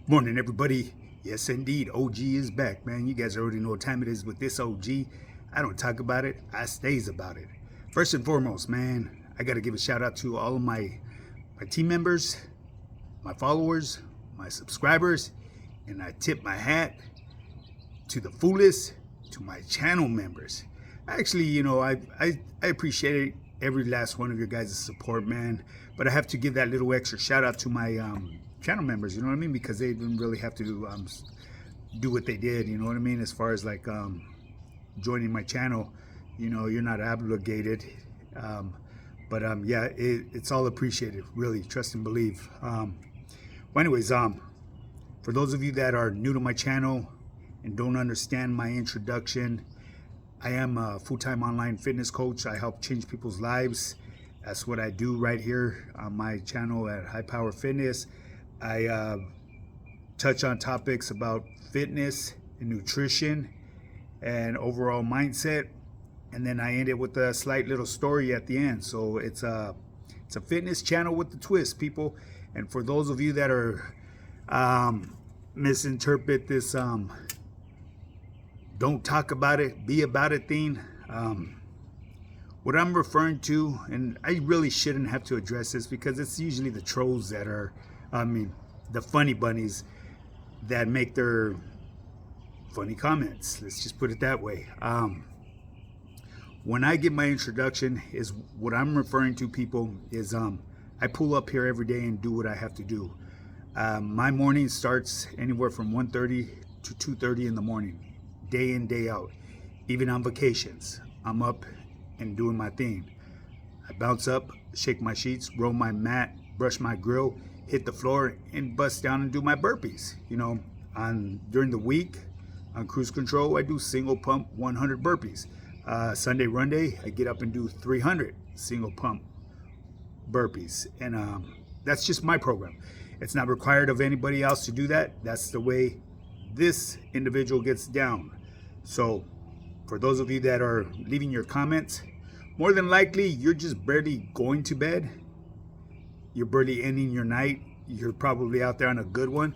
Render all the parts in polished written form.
Morning, everybody. Yes, indeed, OG is back, man. You guys already know what time it is with this OG. I don't talk about it, I stays about it. First and foremost, man, I got to give a shout out to all of my team members, my followers, my subscribers, and I tip my hat to the fullest, to my channel members. Actually, I appreciate every last one of your guys' support, man. But I have to give that little extra shout out to my channel members, you know what I mean? Because they didn't really have to do what they did, you know what I mean? As far as like joining my channel, you're not obligated. But it's all appreciated, really. Trust and believe. Well, anyways, for those of you that are new to my channel and don't understand my introduction, I am a full-time online fitness coach. I help change people's lives. That's what I do right here on my channel at High Power Fitness. I touch on topics about fitness and nutrition and overall mindset, and then I end it with a slight little story at the end. So it's a fitness channel with the twist, people. And for those of you that are misinterpret this don't talk about it, be about it thing. What I'm referring to, and I really shouldn't have to address this because it's usually the trolls that are, the funny bunnies that make their funny comments. Let's just put it that way. When I give my introduction, is what I'm referring to, people, is I pull up here every day and do what I have to do. My morning starts anywhere from 1:30 to 2:30 in the morning. Day in, day out. Even on vacations, I'm up and doing my thing. I bounce up, shake my sheets, roll my mat, brush my grill, hit the floor, and bust down and do my burpees. During the week, on cruise control, I do single pump 100 burpees. Sunday run day, I get up and do 300 single pump burpees. And that's just my program. It's not required of anybody else to do that. That's the way this individual gets down. So for those of you that are leaving your comments, more than likely you're just barely going to bed. You're barely ending your night. You're probably out there on a good one.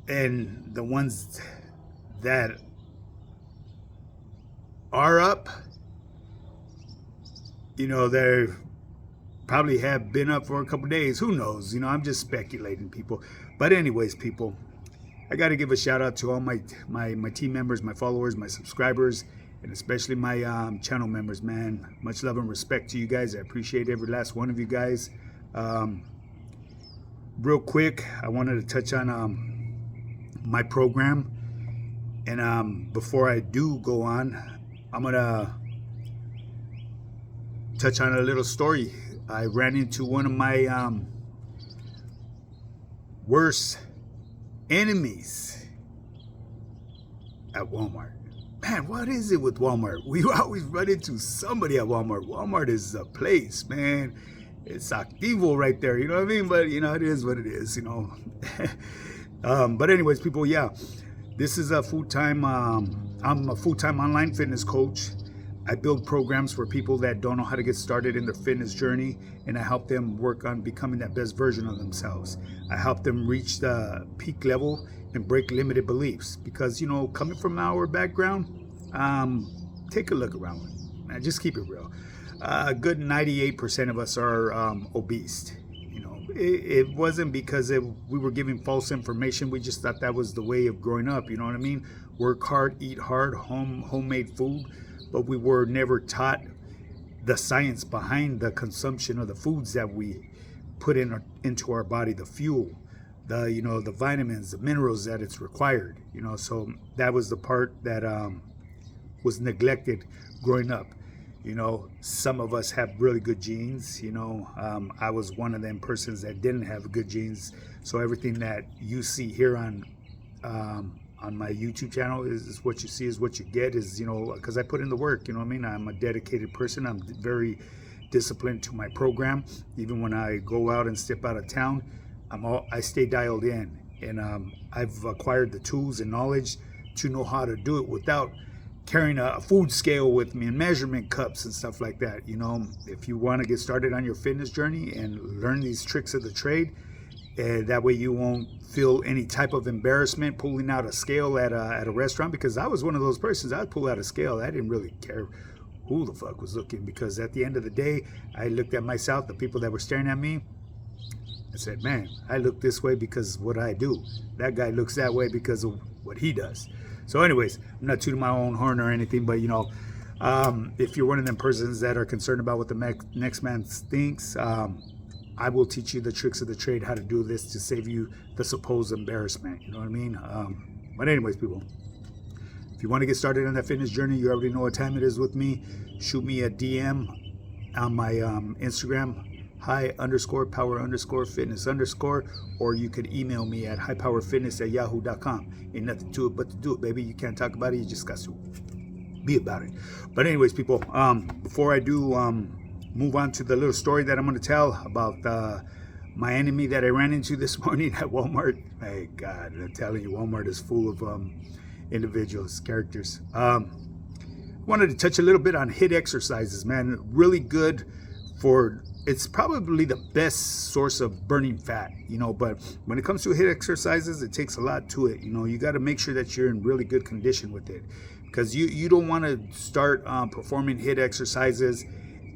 And the ones that are up, they probably have been up for a couple days. Who knows? I'm just speculating, people. But anyways, people, I got to give a shout out to all my team members, my followers, my subscribers, and especially my channel members, man. Much love and respect to you guys. I appreciate every last one of you guys. Real quick, I wanted to touch on my program. And before I do go on, I'm going to touch on a little story. I ran into one of my worst enemies at Walmart. Man, what is it with Walmart? We always run into somebody at Walmart. Walmart is a place, man. It's activo right there, you know what I mean? But it is what it is, But anyways, people, yeah, this is a full-time I'm a full-time online fitness coach. I build programs for people that don't know how to get started in their fitness journey, and I help them work on becoming that best version of themselves. I help them reach the peak level and break limited beliefs. Because, coming from our background, take a look around. Man, just keep it real. A good 98% of us are obese. It wasn't because we were giving false information. We just thought that was the way of growing up. You know what I mean? Work hard, eat hard, homemade food. But we were never taught the science behind the consumption of the foods that we put into our body, the fuel, the vitamins, the minerals that it's required. So that was the part that was neglected growing up. Some of us have really good genes. I was one of them persons that didn't have good genes. So everything that you see here on my YouTube channel is what you see, is what you get, is, because I put in the work, I'm a dedicated person. I'm very disciplined to my program. Even when I go out and step out of town, I stay dialed in, and I've acquired the tools and knowledge to know how to do it without carrying a food scale with me and measurement cups and stuff like that. If you want to get started on your fitness journey and learn these tricks of the trade, That way you won't feel any type of embarrassment pulling out a scale at a restaurant, because I was one of those persons. I'd pull out a scale. I didn't really care who the fuck was looking, because at the end of the day, I looked at myself, the people that were staring at me. I said, man, I look this way because of what I do. That guy looks that way because of what he does. So anyways, I'm not tooting my own horn or anything, but you know, if you're one of them persons that are concerned about what the next man thinks, I will teach you the tricks of the trade, how to do this to save you the supposed embarrassment. You know what I mean? But anyways, people, if you want to get started on that fitness journey, you already know what time it is with me. Shoot me a DM on my Instagram, high_power_fitness_, or you could email me at highpowerfitness@yahoo.com. Ain't nothing to it but to do it, baby. You can't talk about it, you just got to be about it. But anyways, people, before I do move on to the little story that I'm going to tell about my enemy that I ran into this morning at Walmart. Hey, God, I'm telling you, Walmart is full of individuals, characters. Wanted to touch a little bit on HIIT exercises, man. Really good for, it's probably the best source of burning fat, you know, but when it comes to HIIT exercises, it takes a lot to it. You know, you got to make sure that you're in really good condition with it, because you don't want to start performing HIIT exercises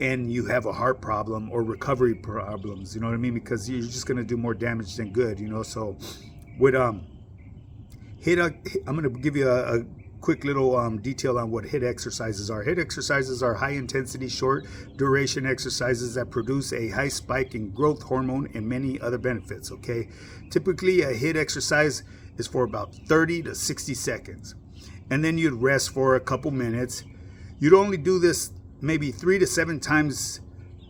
and you have a heart problem or recovery problems, you know what I mean? Because you're just going to do more damage than good, you know. So with HIIT, I'm going to give you a quick little detail on what HIIT exercises are. HIIT exercises are high intensity, short duration exercises that produce a high spike in growth hormone and many other benefits, okay? Typically, a HIIT exercise is for about 30 to 60 seconds. And then you'd rest for a couple minutes. You'd only do this maybe 3 to 7 times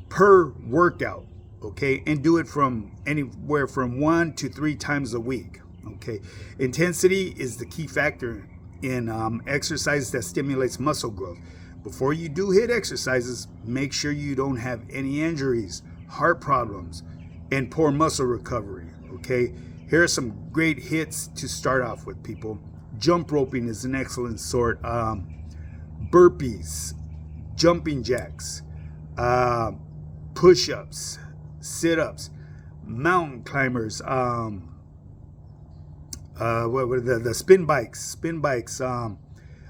per workout, okay? And do it from anywhere from 1 to 3 times a week, okay? Intensity is the key factor in exercise that stimulates muscle growth. Before you do HIIT exercises, make sure you don't have any injuries, heart problems, and poor muscle recovery, okay? Here are some great hits to start off with, people. Jump roping is an excellent sort. Burpees, jumping jacks, push-ups, sit-ups, mountain climbers, the spin bikes.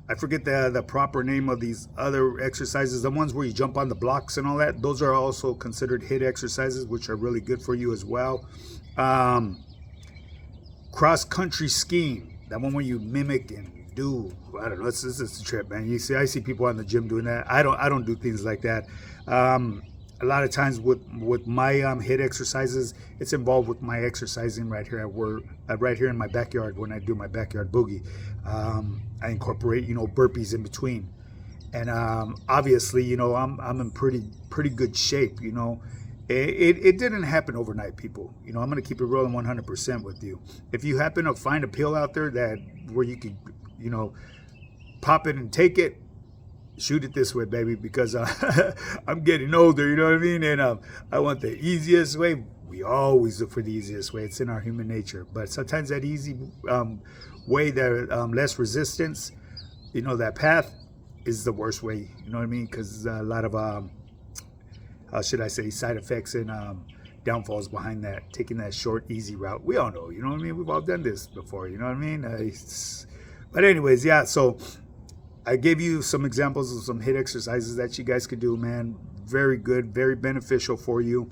I forget the proper name of these other exercises, the ones where you jump on the blocks and all that. Those are also considered HIIT exercises, which are really good for you as well. Cross-country skiing, that one where you mimic and do, I don't know, this is a trip, man. You see, I see people in the gym doing that. I don't do things like that. A lot of times with my HIIT exercises, it's involved with my exercising right here at work, right here in my backyard. When I do my backyard boogie, I incorporate, you know, burpees in between, and obviously, you know, I'm in pretty good shape. You know, it didn't happen overnight, people. You know, I'm gonna keep it rolling 100% with you. If you happen to find a pill out there where you could, you know, pop it and take it, shoot it this way, baby, because I'm getting older, you know what I mean? And I want the easiest way. We always look for the easiest way. It's in our human nature. But sometimes that easy way, that less resistance, you know, that path is the worst way, you know what I mean? Because a lot of, how should I say, side effects and downfalls behind that, taking that short, easy route. We all know, you know what I mean? We've all done this before, you know what I mean? But anyways, yeah, so I gave you some examples of some HIIT exercises that you guys could do, man. Very good, very beneficial for you.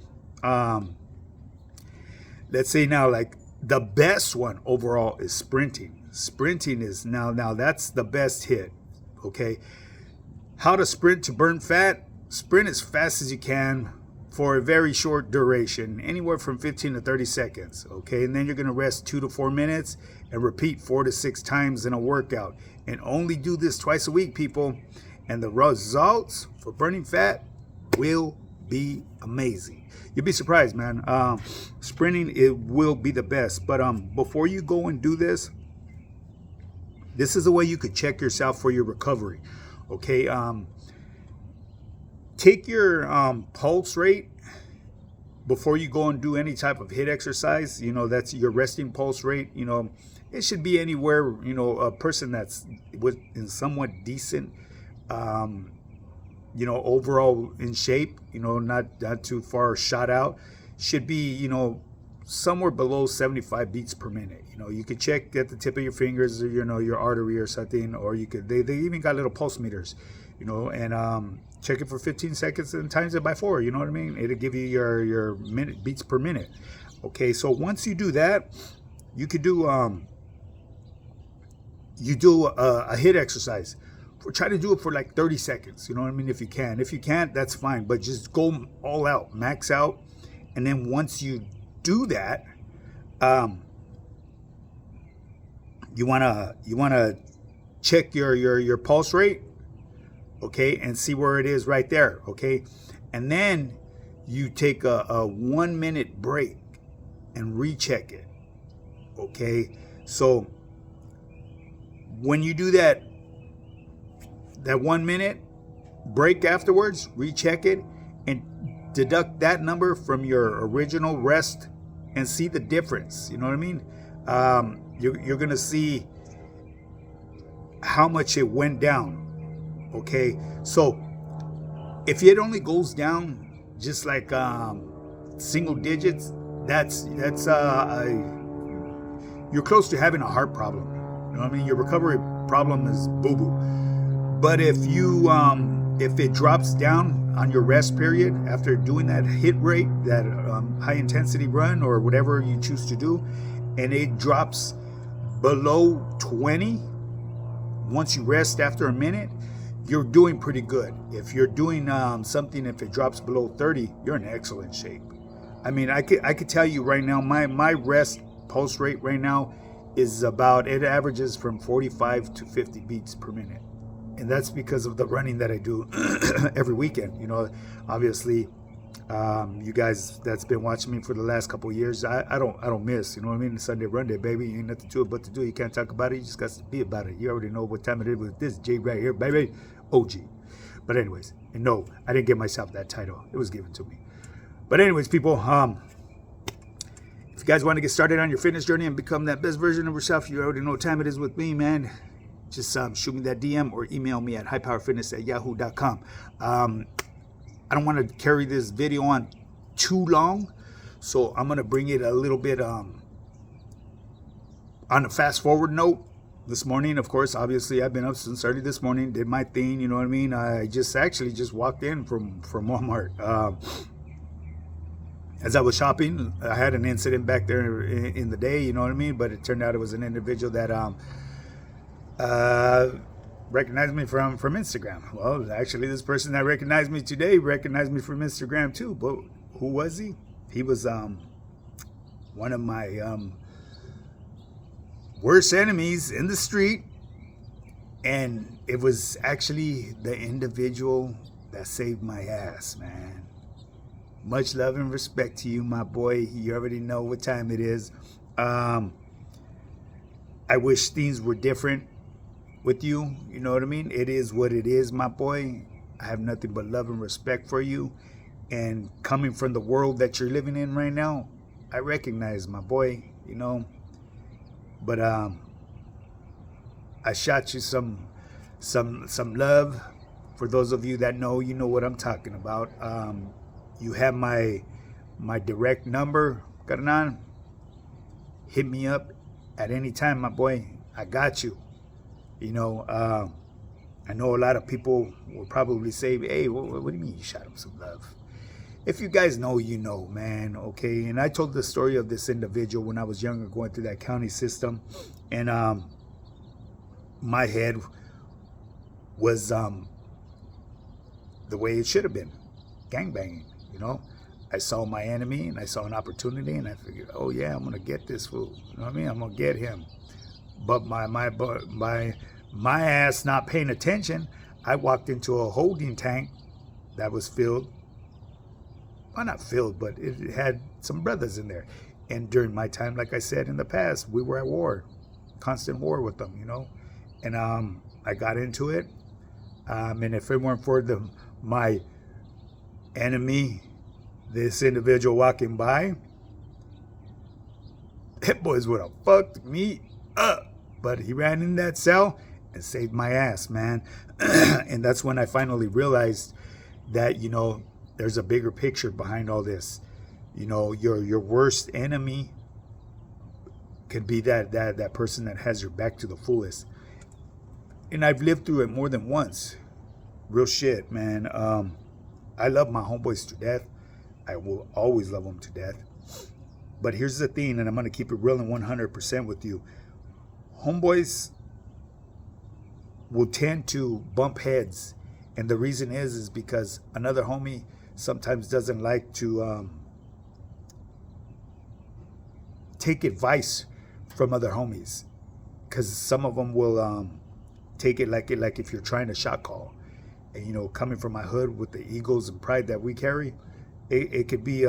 Let's say now, like, the best one overall is sprinting. Sprinting is now that's the best HIIT, okay? How to sprint to burn fat? Sprint as fast as you can for a very short duration, anywhere from 15 to 30 seconds, okay? And then you're gonna rest 2 to 4 minutes and repeat 4 to 6 times in a workout. And only do this twice a week, people. And the results for burning fat will be amazing. You'll be surprised, man. Sprinting, it will be the best. But before you go and do this, this is a way you could check yourself for your recovery, okay? Take your pulse rate before you go and do any type of HIIT exercise. You know, that's your resting pulse rate. You know, it should be anywhere, you know, a person that's in somewhat decent, you know, overall in shape, you know, not too far shot out, should be, you know, somewhere below 75 beats per minute. You know, you could check at the tip of your fingers, or, you know, your artery or something, or you could, they even got little pulse meters, you know, and check it for 15 seconds and times it by 4, you know what I mean? It'll give you your minute beats per minute. Okay, so once you do that, you could do a HIIT exercise. Try to do it for like 30 seconds, you know what I mean, if you can. If you can't, that's fine, but just go all out, max out. And then once you do that, you wanna check your pulse rate, okay, and see where it is right there, okay. And then you take a 1 minute break and recheck it, okay. So when you do that 1 minute break afterwards, recheck it and deduct that number from your original rest and see the difference. You know what I mean? You're gonna see how much it went down. Okay, so if it only goes down just like single digits, that's you're close to having a heart problem. You know what I mean? Your recovery problem is boo-boo. But if you if it drops down on your rest period after doing that HIIT rate, that high intensity run or whatever you choose to do, and it drops below 20 once you rest after a minute, you're doing pretty good. If you're doing something, if it drops below 30, you're in excellent shape. I mean, I could tell you right now, my rest pulse rate right now is about, it averages from 45 to 50 beats per minute. And that's because of the running that I do every weekend. You know, obviously, you guys that's been watching me for the last couple of years, I don't miss. You know what I mean? Sunday run day, baby. You ain't nothing to it but to do. You can't talk about it. You just got to be about it. You already know what time it is with this J right here, baby. OG. But anyways, and no, I didn't give myself that title. It was given to me. But anyways, people, if you guys want to get started on your fitness journey and become that best version of yourself, you already know what time it is with me, man. Just shoot me that DM or email me at highpowerfitness@yahoo.com. I don't want to carry this video on too long, so I'm going to bring it a little bit on a fast forward note. This morning, of course, obviously, I've been up since early this morning, did my thing, you know what I mean? I just walked in from Walmart. As I was shopping, I had an incident back there in the day, you know what I mean? But it turned out it was an individual that recognized me from Instagram. Well, actually, this person that recognized me today recognized me from Instagram too. But who was he? He was one of my worst enemies in the street, and it was actually the individual that saved my ass, man. Much love and respect to you, my boy. You already know what time it is. I wish things were different with you, you know what I mean? It is what it is, my boy. I have nothing but love and respect for you. And coming from the world that you're living in right now, I recognize, my boy, you know. But I shot you some love. For those of you that know, you know what I'm talking about. You have my direct number, Carnan. Hit me up at any time, my boy. I got you. You know, I know a lot of people will probably say, hey, what do you mean you shot him some love? If you guys know, you know, man, okay? And I told the story of this individual when I was younger going through that county system. And my head was the way it should have been, gangbanging, you know? I saw my enemy and I saw an opportunity and I figured, oh yeah, I'm going to get this fool. You know what I mean? I'm going to get him. But my ass not paying attention, I walked into a holding tank that was filled. Well, not filled, but it had some brothers in there. And during my time, like I said in the past, we were at war, constant war with them, you know. And I got into it. And if it weren't for my enemy, this individual walking by, that boys would have fucked me up. But he ran in that cell and saved my ass, man. And that's when I finally realized that, you know, there's a bigger picture behind all this. You know, your worst enemy could be that person that has your back to the fullest. And I've lived through it more than once. Real shit, man. I love my homeboys to death. I will always love them to death. But here's the thing, and I'm going to keep it real and 100% with you. Homeboys will tend to bump heads. And the reason is because another homie sometimes doesn't like to take advice from other homies. Because some of them will take it like if you're trying to shot call. And, you know, coming from my hood with the egos and pride that we carry, it could be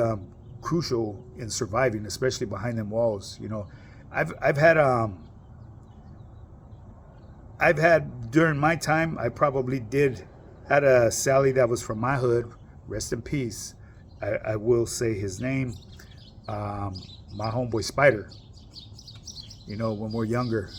crucial in surviving, especially behind them walls. You know, I've had during my time, I probably had a Sally that was from my hood. Rest in peace. I will say his name. My homeboy Spider. You know, when we're younger,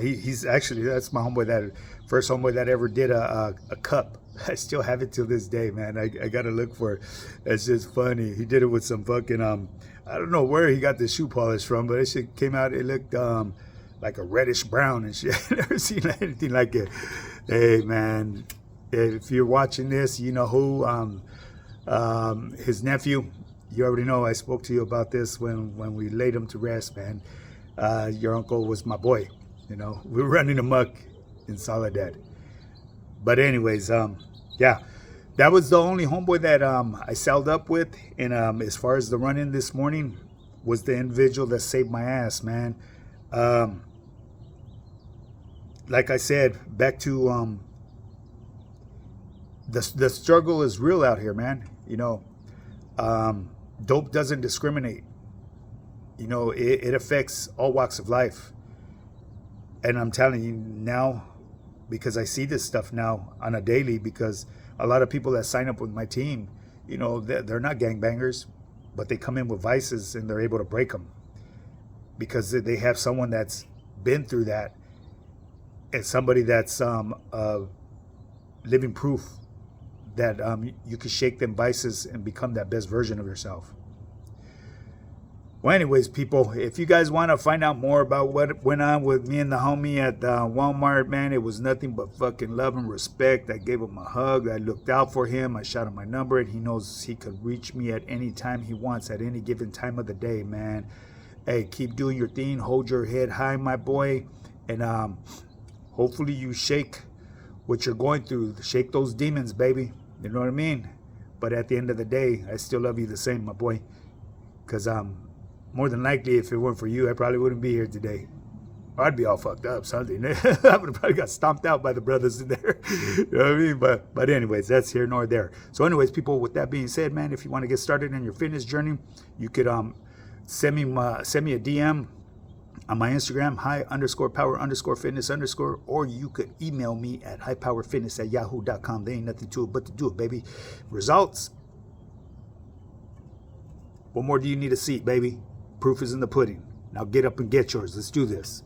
he's actually, that's my homeboy, that first homeboy that ever did a cup. I still have it till this day, man. I gotta look for it. It's just funny. He did it with some fucking I don't know where he got the shoe polish from, but it shit came out. It looked like a reddish brown and shit. I've never seen anything like it. Hey, man, if you're watching this, you know who. His nephew. You already know. I spoke to you about this when we laid him to rest, man. Your uncle was my boy. You know, we were running amok in Soledad. But anyways, yeah, that was the only homeboy that I sailed up with. And as far as the run-in this morning, was the individual that saved my ass, man. Like I said, back to the struggle is real out here, man. You know, dope doesn't discriminate. You know, it affects all walks of life. And I'm telling you now, because I see this stuff now on a daily, because a lot of people that sign up with my team, you know, they're not gangbangers, but they come in with vices and they're able to break them because they have someone that's been through that, and somebody that's living proof that you can shake them vices and become that best version of yourself. Well, anyways, people, if you guys want to find out more about what went on with me and the homie at Walmart, man, it was nothing but fucking love and respect. I gave him a hug. I looked out for him. I shot him my number, and he knows he could reach me at any time he wants, at any given time of the day, man. Hey, keep doing your thing. Hold your head high, my boy. And hopefully you shake what you're going through. Shake those demons, baby. You know what I mean? But at the end of the day, I still love you the same, my boy. Because more than likely, if it weren't for you, I probably wouldn't be here today. I'd be all fucked up something. I would have probably got stomped out by the brothers in there. You know what I mean? But anyways, that's here nor there. So anyways, people, with that being said, man, if you want to get started in your fitness journey, you could send me a DM on my Instagram, high_power_fitness_, or you could email me at highpowerfitness@yahoo.com. There ain't nothing to it but to do it, baby. Results. What more do you need to see, baby? Proof is in the pudding. Now get up and get yours. Let's do this.